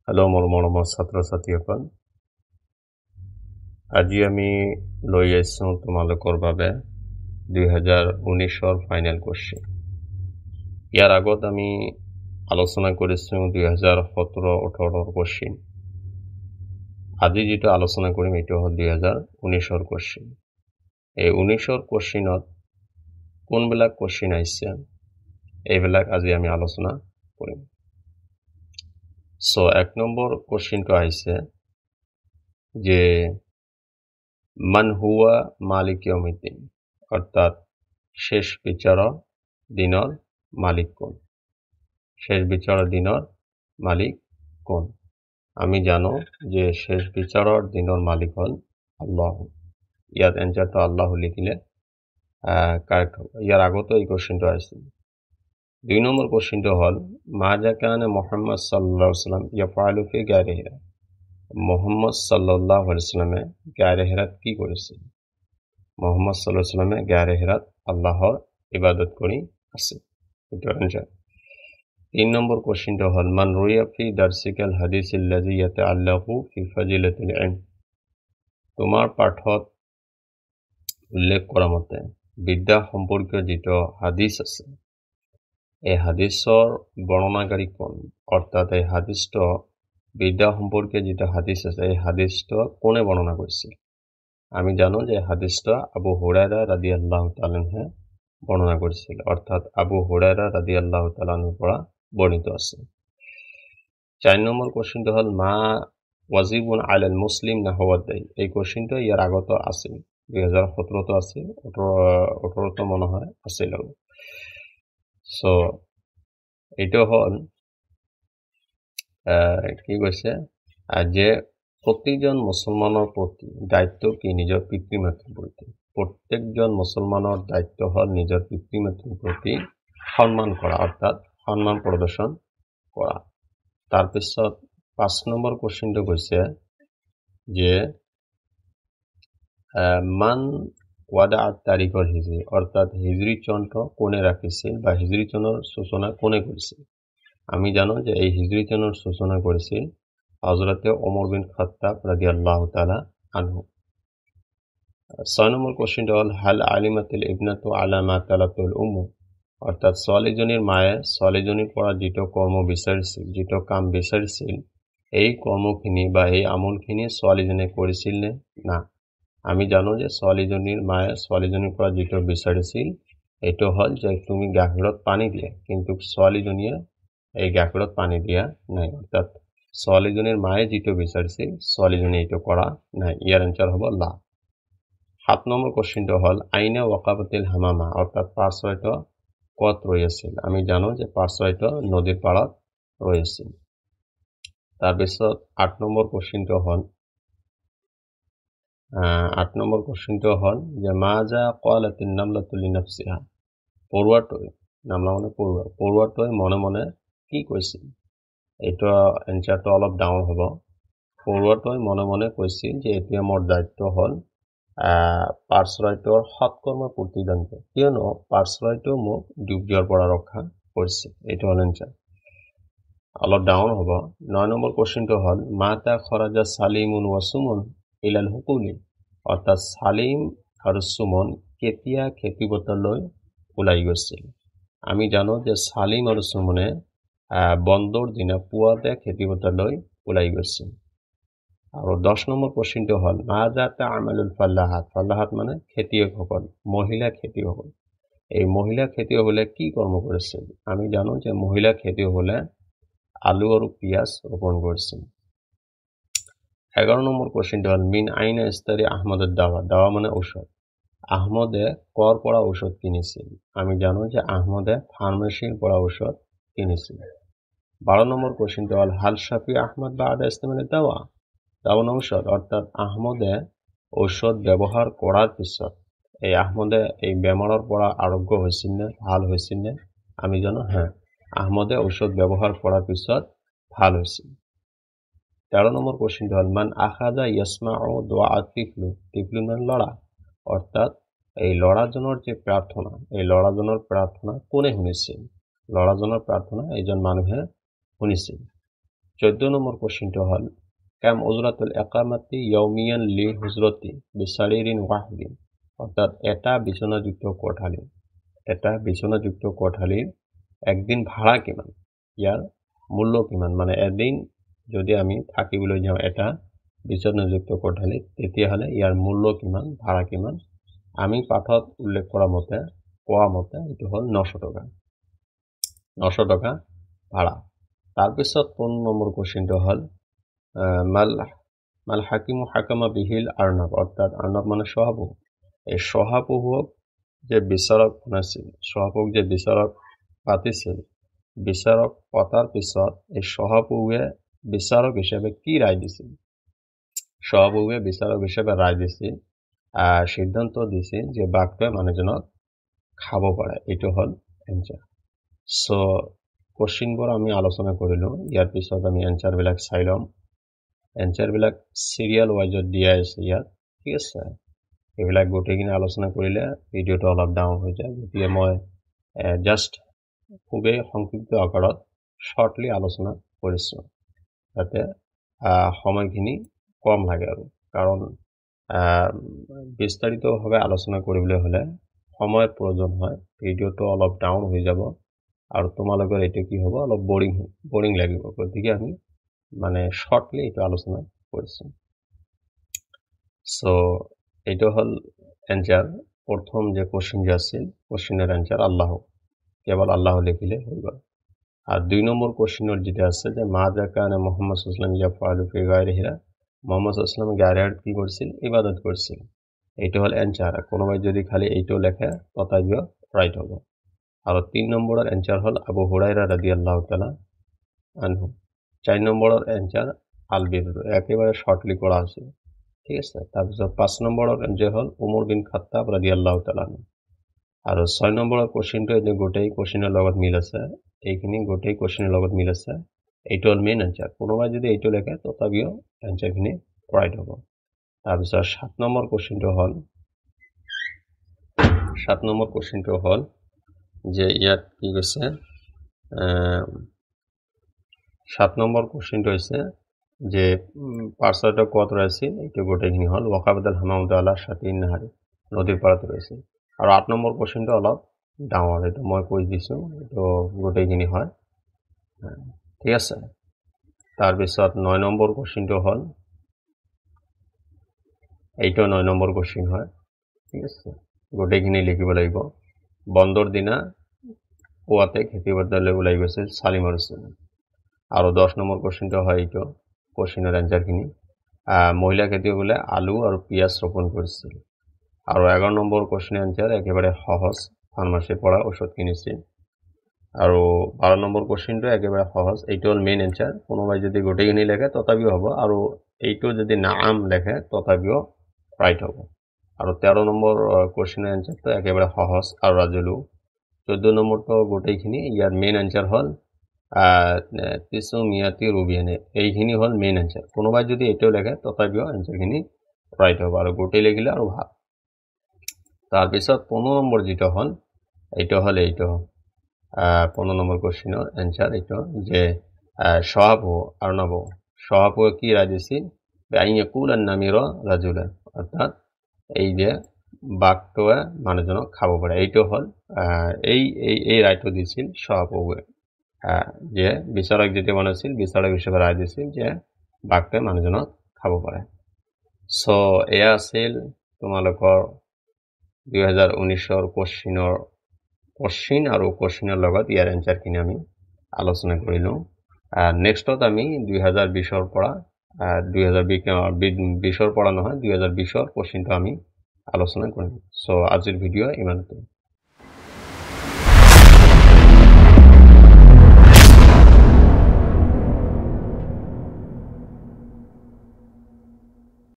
Hello' মোৰ মৰমৰ ছাত্ৰ ছাত্ৰীসকল, আজি আমি লৈ আহিছোঁ তোমালোকৰ বাবে 2019 ফাইনেল কোৱেশ্চন। ইয়াৰ আগত আমি আলোচনা কৰিছোঁ 2017-18 কোৱেশ্চন। আজি যেটো আলোচনা কৰিম এইটো হ'ল 2019 কোৱেশ্চন। এই 19 কোৱেশ্চনত কোনবিলাক কোৱেশ্চন আহিছে এইবিলাক আজি আমি আলোচনা কৰিম। সো 1 নম্বৰ কোৱেশ্চনটো আহিছে যে মান হুয়া মালিক ইয়াউমিদ্দিন, অৰ্থাৎ শেষ বিচাৰৰ দিনৰ মালিক কোন? শেষ বিচাৰৰ দিনৰ মালিক কোন? আমি জানো যে শেষ বিচাৰৰ দিনৰ মালিক হল আল্লাহ। ইয়াত এনসাৰটো আল্লাহ লিখিলে কাৰেক্ট হবে। ইয়াৰ আগতো এই কোশ্চেনটো আছিল। 2 নম্বৰ কোশ্চেনটো হল মাজা কানা মুহাম্মদ সাল্লাল্লাহু আলাইহি ওয়াসাল্লাম ইয়াফআলু ফি গায়রি হিরা। মুহাম্মদ সাল্লাল্লাহু আলাইহি ওয়াসাল্লামে গায়রে হিরাত কি করেছিল? মুহাম্মদ সাল্লাল্লাহু আলাইহি ওয়াসাল্লামে গায়রে হিরাত আল্লাহর ইবাদত করি আছে। এটা আনসার। 3 নম্বর কোশ্চেনটা হল মান রুইয়া ফি দারসিকাল হাদিসিল্লাযী ইয়াতাআল্লাকু ফি ফাজিলাতিল ইলম। তোমার পাঠত উল্লেখ কৰা মতে বিদ্যা সম্পৰ্কীয় যেটো হাদিস আছে এই হাদিসৰ বৰ্ণনাকাৰী কোন? অর্থাৎ এই হাদিসটো বিদ্যা সম্পর্কে যেটা হাদিস আছে এই হাদিসটা কোনে বর্ণনা করেছিল? আমি জানো যে হাদিসটা আবু হুরায়রা রাদিয়াল্লাহু তাআলা আনহু বর্ণনা করেছিল, অর্থাৎ আবু হুরায়রা রাদিয়াল্লাহু তাআলা আনহুর পৰা বর্ণিত আছে। 4 নম্বর কোশ্চেনটা হল মা ওয়াজিবুন আলাল মুসলিম নাহওয়াদাই। এই কোশ্চেনটা ইয়ার আগত আছে, 2017 তো আছে, 18 তো মনে হয় আছিল। সো এটা হল কি কৈছে যে প্রত্যেকজন মুসলমানের প্রতি দায়িত্ব কি নিজের পিতৃমাতৃর প্রতি। প্রত্যেকজন মুসলমানের দায়িত্ব হল নিজের পিতৃমাতৃর প্রতি সম্মান করা, অর্থাৎ সম্মান প্রদর্শন করা। তারপিছত 5 নম্বর কোশ্চেনটা কৈছে যে মান ওয়াদা তারিখল হিজরি, অর্থাৎ হিজরি চন্দ্র কোনে রাখিছিল বা হিজরি চন্দ্রের সূচনা কোনে করেছিল? আমি জানো যে এই হিজরি চন্দ্রের সূচনা করেছিল হযরতে ওমর বিন খাত্তাব রাদিয়াল্লাহু তাআলা আনহু। 6 নম্বর কোশ্চেনটা হল হাল আলিমাতিল ইবনাতু আলা মা তালাতুল উম্মু, অর্থাৎ ছোৱালীজনীৰ মায়ে ছোৱালীজনীৰ পৰা যেটো কৰ্ম বিচাৰিছিল, যেটো কাম বিচাৰিছিল এই কৰ্মখিনি বা এই আমলখিনি ছোৱালীজনীয়ে কৰিছিল নে না? আমি জানো যে ছোৱালীজনীৰ মায়ে ছোৱালীজনীৰ পৰা যেটো বিচাৰিছিল এইটো হল যে তুমি গাখীৰত পানী দিয়া, কিন্তু ছোৱালীজনীয়ে এই গাখীৰত পানী দিয়া নাই, অৰ্থাৎ ছোৱালীজনীৰ মায়ে যেটো বিচাৰিছিল ছোৱালীজনীয়ে এইটো কৰা নাই। ইয়াৰ আনসাৰ হ'ব লা। 7 নম্বৰ কোশ্চেনটা হল আইনা ওয়াকাবাতিল হামামা, অৰ্থাৎ পাৰচৰাইটো কত ৰয়েছিল? আমি জানো যে পাৰচৰাইটো নদীৰ পাৰত ৰয়েছিল। তাৰপিছত 8 নম্বৰ কোশ্চেনটা হল 8 নম্বৰ কোশ্চেনটা হল যে মাজা ক্বালাতিন নামলাতু লিনাফসিহা। পৰুৱাটোৱে, নামলা মানে পৰুৱা, পৰুৱাটোৱে মনে মনে কি কৈছিল? এটা এনসাৰটো অলপ ডাঙৰ হ'ব। পৰুৱাটোৱে মনে মনে কৈছিল যে এতিয়া মোৰ দায়িত্ব হল পাৰচৰাইটোৰ সৎকৰ্ম প্ৰতিদান কৰা, কিয়নো পাৰচৰাইটো মোক ডুব যোৱাৰ পৰা ৰক্ষা কৰিছে। এইটো হল এনসাৰ, অলপ ডাঙৰ হ'ব। 9 নম্বৰ কোশ্চেনটো হল মাতা খৰাজা সালিমুন ওয়া সুমন ইলাল হুকুলি, অৰ্থাৎ সালিম আৰু সুমন কেতিয়া খেতিপথাৰলৈ ওলাই গৈছিল? আমি জানো যে সালিম আৰু সুমনে বন্ধৰ দিনা পুৱাতে খেতিপথাৰলৈ ওলাই গৈছিল। আৰু 10 নম্বৰ কোশ্চেনটো হল মাজা তা'মালুল ফাল্লাহাত। ফাল্লাহাত মানে খেতিয়কসকল, মহিলা খেতিয়কসকল। এই মহিলা খেতিয়কসকলে কি কৰ্ম কৰিছিল? আমি জানো যে মহিলা খেতিয়কসকলে আলু আৰু পিয়াজ ৰোপণ কৰিছিল। 11 নম্বৰ কোশ্চেনটো হল মিন আইনা ইস্তাৰি আহমদেৰ দাওয়া। দাওয়া মানে ঔষধ। আহমদে কৰ পৰা ঔষধ কিনিছিল? আমি জানো যে আহমদে ফাৰ্মেসিৰ পৰা ঔষধ কিনিছিল। 12 নম্বর কোশ্চেনটো হল হাল শাফি আহমদ বাদা ইস্তেমালি দাওয়া। দাওয়া ঔষধ, অর্থাৎ আহমদে ঔষধ ব্যবহার করার পিছত এই আহমদে এই বেমাৰৰ পৰা আৰোগ্য হৈছিল নে, ভাল হৈছিল নে? আমি জানো হ্যাঁ, আহমদে ঔষধ ব্যবহার করার পিছত ভাল হৈছিল। 13 নম্বর কোশ্চেনটো হল মান আখাযা ইয়াসমাউ দুআ তিফলু। তিফলু মানে লৰা, অৰ্থাৎ এই লৰাজনৰ যে প্ৰাৰ্থনা এই লৰাজনৰ প্ৰাৰ্থনা কোনে শুনিছিল? লৰাজনৰ প্ৰাৰ্থনা এইজন মানুহে শুনিছিল। 14 নম্বর কোশ্চেনটা হল কাম উজরাতুল ইকামাতি ইয়াউমিয়ান লি হুজরতি বিসারিরিন ওয়াহিদিন, অর্থাৎ এটা বিছানাযুক্ত কোঠালির একদিন ভাড়া কিমান, ইয়াৰ মূল্য কিমান, মানে এদিন যদি আমি থাকিবলৈ যাওঁ এটা বিছনাযুক্ত কোঠালিত তেতিয়াহ'লে ইয়াৰ মূল্য কিমান, ভাড়া কিমান। আমি পাঠত উল্লেখ কোৱা মতে এইটো হ'ল 900 টকা। 900 টকা ভাড়া। তাৰপিছত 15 নম্বৰ কোশ্চেনটো হ'ল মাল হাকিমু হাকামা বিহিল আৰ্ণব, অৰ্থাৎ আৰ্ণব মানে শহাপহু। এই শহাপহুক যে বিচাৰক বনাইছিল, শহাপহুক যে বিচাৰক পাতিছিল, বিচাৰক পতাৰ পিছত এই শহাপহুৱে বিচাৰক হিচাপে কি ৰায় দিছিল? শহাপহুৱে বিচাৰক হিচাপে ৰায় দিছিল, সিদ্ধান্ত দিছিল যে বাঘটোৱে মানুহজনক খাব পাৰে। এইটো হ'ল এনচাৰ। সো কোশ্চেনবোৰ আমি আলোচনা কৰিলোঁ। ইয়াৰ পিছত আমি এনচাৰবিলাক চাই ল'ম। এনচাৰবিলাক চিৰিয়েল ৱাইজত দিয়া আছে ইয়াত, ঠিক আছে। এইবিলাক গোটেইখিনি আলোচনা কৰিলে ভিডিঅ'টো অলপ ডাঙৰ হৈ যায়, গতিকে মই জাষ্ট খুবেই সংক্ষিপ্ত আকাৰত শ্বৰ্টলি আলোচনা কৰিছোঁ, যাতে সময়খিনি কম লাগে আৰু। কাৰণ বিস্তাৰিতভাৱে আলোচনা কৰিবলৈ হ'লে সময়ৰ প্ৰয়োজন হয়, ভিডিঅ'টো অলপ ডাউন হৈ যাব আৰু তোমালোকৰ এইটো কি হ'ব, অলপ বৰিং লাগিব। গতিকে আমি মানে শ্বৰ্টলি এইটো আলোচনা কৰিছোঁ। সো এইটো হ'ল এনচাৰ। প্ৰথম যে কোশ্চেন যে আছিল, কোশ্চেনৰ এনচাৰ আল্লাহ, কেৱল আল্লাহ লিখিলে হৈ গ'ল। আর 2 নম্বর কোশ্চেনের যেটা আছে যে মাজা কানা মুহাম্মদ সাল্লাল্লাহু আলাইহি ওয়াসাল্লাম ইয়াফআলু ফি গায়রিহিরা, মুহাম্মদ সাল্লাল্লাহু আলাইহি ওয়াসাল্লাম গায়রিহির কি করছিল, ইবাদত করছিল। এইটা হল অ্যানসার। কোনোবাই যদি খালি এইটাও লেখে তথাপিও রাইট হবে। আর 3 নম্বরের অ্যানসার হল আবু হুরায়রা রাদিয়াল্লাহু তাআলা আনহু। 4 নম্বরের অ্যানসার আল বিররু, একেবারে শর্টলি করা আছে, ঠিক আছে। তারপিছত 5 নম্বরের অ্যানসার হল উমর বিন খাত্তাব রাদিয়াল্লাহু তাআলা আনহু। আৰু 6 নম্বৰৰ কোশ্চেনটো এই গোটেই কোশ্চেনৰ লগত মিল আছে, এইখিনি গোটেই কোশ্চেনৰ লগত মিল আছে। এইটো হ'ল মেইন এনচাৰ। কোনোবাই যদি এইটো লেখে তথাপিও এনচাৰখিনি ৰাইট হ'ব। তাৰপিছত 7 নম্বৰ কোশ্চেনটো হ'ল যে ইয়াত কি কৈছে, 7 নম্বৰ কোশ্চেনটো হৈছে যে পাৰ্চাৰটো ক'ত ৰৈছিল, এইটো গোটেইখিনি হ'ল ওয়াকাবাদাল হামামুদু আলা শাতিন নাহাৰি, নদীৰ পাৰত ৰৈছিল। আৰু 8 নম্বৰ কোশ্চেনটো অলপ ডাঙৰ, এইটো মই কৈ দিছোঁ, এইটো গোটেইখিনি হয়, ঠিক আছে। তাৰপিছত 9 নম্বৰ কোশ্চেনটো হ'ল, এইটো 9 নম্বৰ কোশ্চেন হয়, ঠিক আছে। গোটেইখিনি লিখিব লাগিব। বন্ধৰ দিনা পুৱাতে খেতি পথাৰলৈ ওলাই গৈছিল সালিম আৰু সুলাইমান। আৰু 10 নম্বৰ কোশ্চেনটো হয় এইটো কোশ্চেনৰ এনচাৰখিনি, মহিলা খেতিয়কসকলে আলু আৰু পিঁয়াজ ৰোপণ কৰিছিল। আৰু 11 নম্বৰ কোশ্চেনৰ এনচাৰ একেবাৰে সহজ, ফাৰ্মাচীৰ পৰা ঔষধ কিনিছিল। আৰু 12 নম্বৰ কোশ্চেনটো একেবাৰে সহজ, এইটো হ'ল মেইন এনচাৰ। কোনোবাই যদি গোটেইখিনি লেখে তথাপিও হ'ব, আৰু এইটো যদি নাম লেখে তথাপিও ৰাইট হ'ব। আৰু 13 নম্বৰ কোশ্চেনৰ এনচাৰটো একেবাৰে সহজ আৰু ৰাজুলু। 14 নম্বৰটো গোটেইখিনি, ইয়াৰ মেইন এনচাৰ হ'ল তিসু মিয়াতি ৰুবিয়ানে, এইখিনি হ'ল মেইন এনচাৰ। কোনোবাই যদি এইটোও লেখে তথাপিও এনচাৰখিনি ৰাইট হ'ব, আৰু গোটেই লিখিলে আৰু ভাল। তাৰপিছত 15 নম্বৰ যিটো হ'ল, এইটো 15 নম্বৰ কোশ্চেনৰ এনচাৰ এইটো যে শহাপহুৱে কি ৰায় দিছিল, আইয়াকুল নামিৰ ৰাজুলা, অৰ্থাৎ এই যে বাঘটোৱে মানুহজনক খাব পাৰে। এইটো হ'ল এই ৰায়টো দিছিল শহাপহুৱে, যে বিচাৰক যেতিয়া বনাইছিল, বিচাৰক হিচাপে ৰায় দিছিল যে বাঘটোৱে মানুহজনক খাব পাৰে। সো এয়া আছিল তোমালোকৰ 2019 কোশ্চেন আৰু কোশ্চেনৰ লগত ইয়াৰ এনচাৰখিনি আমি আলোচনা কৰিলোঁ। নেক্সটত আমি 2020 পৰা 2020 পৰা নহয় 2020 কোশ্চেনটো আমি আলোচনা কৰিম। সো আজিৰ ভিডিঅ' ইমানতে।